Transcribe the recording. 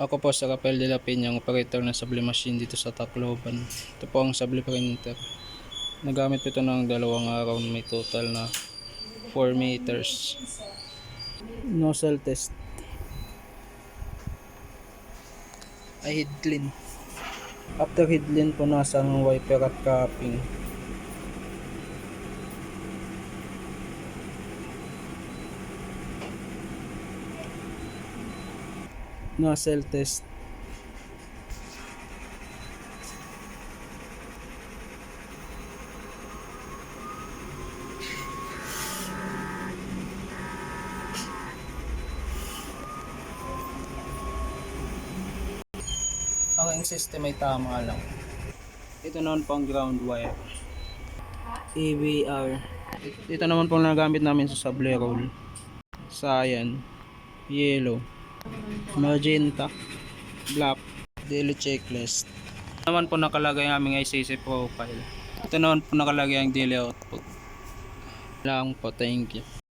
Ako po sa Rafael de la Peña, ang operator ng Sable Machine dito sa Tacloban. Ito po ang Sable Printer. Nagamit ko ito ng 2 araw na may total na 4 meters. Nozzle test. Ay head clean. After head clean, punasan ng wiper at capping. Nozzle test. Ang system ay tama lang. Ito naman pang ground wire. AVR. Ito naman pong nagamit namin sa Sable roll. Cyan, yellow, magenta, black, daily checklist. Ito naman po nakalagay ang aming ICC profile. Ito naman po nakalagay ang daily output. Lang po, thank you.